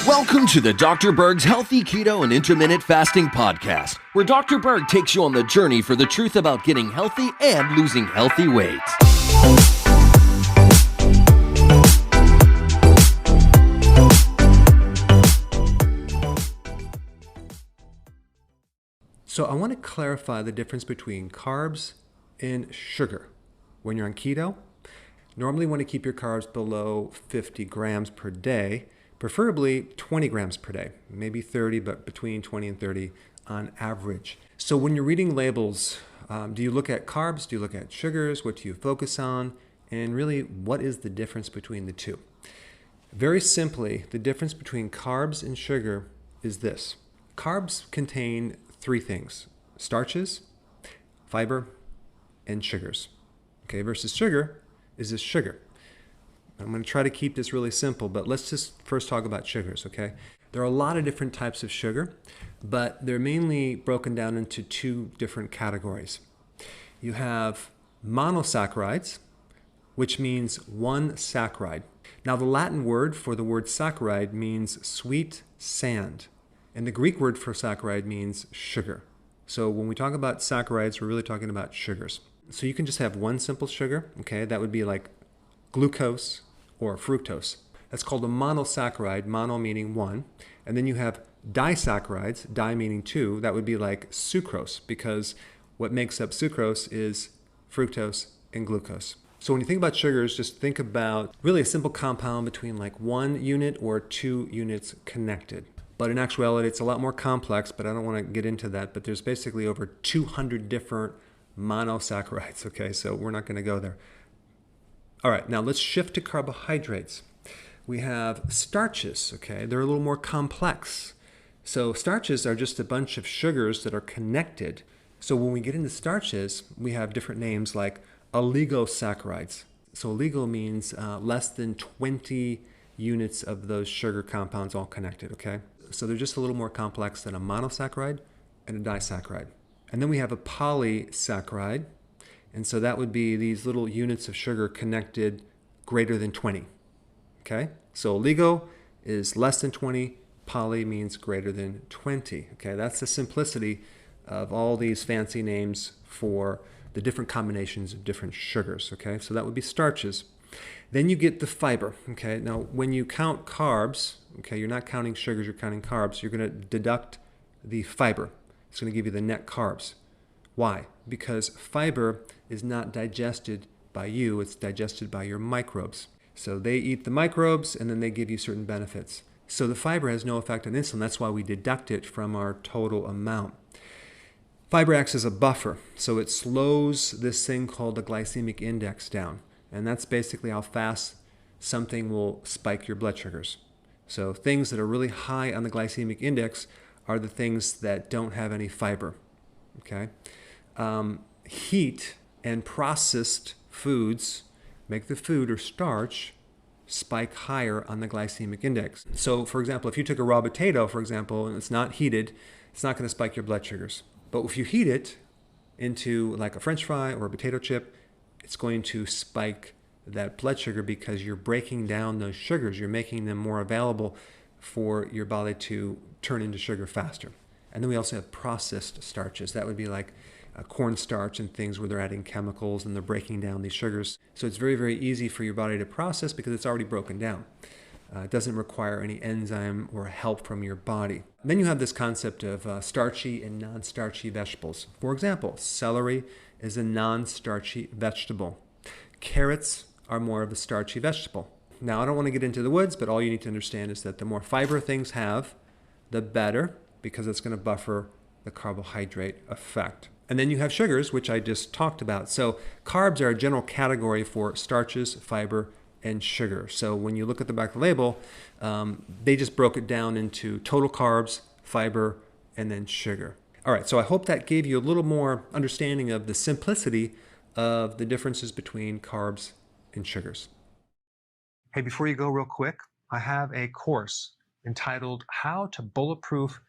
Welcome to the Dr. Berg's Healthy Keto and Intermittent Fasting Podcast, where Dr. Berg takes you on the journey for the truth about getting healthy and losing healthy weight. So I want to clarify the difference between carbs and sugar. When you're on keto, normally want to keep your carbs below 50 grams per day, preferably 20 grams per day, maybe 30, but between 20 and 30 on average. So when you're reading labels, do you look at carbs? Do you look at sugars? What do you focus on? And really, what is the difference between the two? Very simply, the difference between carbs and sugar is this. Carbs contain three things: starches, fiber, and sugars. Okay, versus sugar is this sugar. I'm going to try to keep this really simple, but let's just first talk about sugars, okay? There are a lot of different types of sugar, but they're mainly broken down into two different categories. You have monosaccharides, which means one saccharide. Now, the Latin word for the word saccharide means sweet sand, and the Greek word for saccharide means sugar. So when we talk about saccharides, we're really talking about sugars. So you can just have one simple sugar, okay? That would be like glucose or fructose. That's called a monosaccharide, mono meaning one. And then you have disaccharides, di meaning two. That would be like sucrose, because what makes up sucrose is fructose and glucose. So when you think about sugars, just think about really a simple compound between like 1 unit or 2 units connected. But in actuality, it's a lot more complex, but I don't want to get into that. But there's basically over 200 different monosaccharides, okay? So we're not going to go there. All right, now let's shift to carbohydrates. We have starches, okay? They're a little more complex. So starches are just a bunch of sugars that are connected. So when we get into starches, we have different names like oligosaccharides. So oligo means less than 20 units of those sugar compounds all connected, okay? So they're just a little more complex than a monosaccharide and a disaccharide. And then we have a polysaccharide. And so that would be these little units of sugar connected greater than 20. Okay? So oligo is less than 20. Poly means greater than 20. Okay? That's the simplicity of all these fancy names for the different combinations of different sugars. Okay? So that would be starches. Then you get the fiber. Okay? Now, when you count carbs, okay, you're not counting sugars, you're counting carbs. You're going to deduct the fiber. It's going to give you the net carbs. Why? Because fiber is not digested by you, it's digested by your microbes. So they eat the microbes and then they give you certain benefits. So the fiber has no effect on insulin. That's why we deduct it from our total amount. Fiber acts as a buffer, so it slows this thing called the glycemic index down. And that's basically how fast something will spike your blood sugars. So things that are really high on the glycemic index are the things that don't have any fiber. Okay? Heat and processed foods make the food or starch spike higher on the glycemic index. So, for example, if you took a raw potato, for example, and it's not heated, it's not going to spike your blood sugars. But if you heat it into like a French fry or a potato chip, it's going to spike that blood sugar because you're breaking down those sugars. You're making them more available for your body to turn into sugar faster. And then we also have processed starches. That would be like cornstarch and things where they're adding chemicals and they're breaking down these sugars. So it's very, very easy for your body to process because it's already broken down. It doesn't require any enzyme or help from your body. And then you have this concept of starchy and non-starchy vegetables. For example, celery is a non-starchy vegetable. Carrots are more of a starchy vegetable. Now, I don't want to get into the woods, but all you need to understand is that the more fiber things have, the better, because it's going to buffer the carbohydrate effect. And then you have sugars, which I just talked about. So carbs are a general category for starches, fiber, and sugar. So when you look at the back of the label, they just broke it down into total carbs, fiber, and then sugar. All right, so I hope that gave you a little more understanding of the simplicity of the differences between carbs and sugars. Hey, before you go real quick, I have a course entitled How to Bulletproof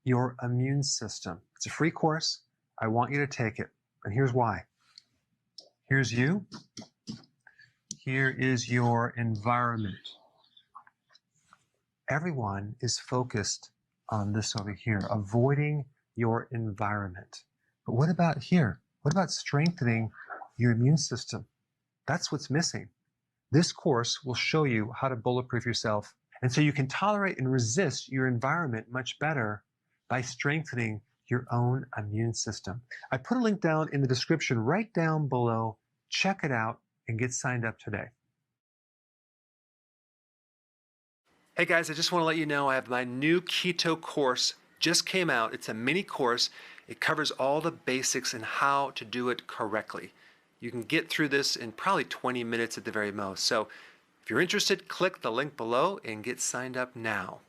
Your Immune System. It's a free course. I want you to take it. And here's why. Here's you. Here is your environment. Everyone is focused on this over here, avoiding your environment. But what about here? What about strengthening your immune system? That's what's missing. This course will show you how to bulletproof yourself, and so you can tolerate and resist your environment much better by strengthening your own immune system. I put a link down in the description right down below. Check it out and get signed up today. Hey guys, I just want to let you know I have my new keto course just came out. It's a mini course. It covers all the basics and how to do it correctly. You can get through this in probably 20 minutes at the very most. So if you're interested, click the link below and get signed up now.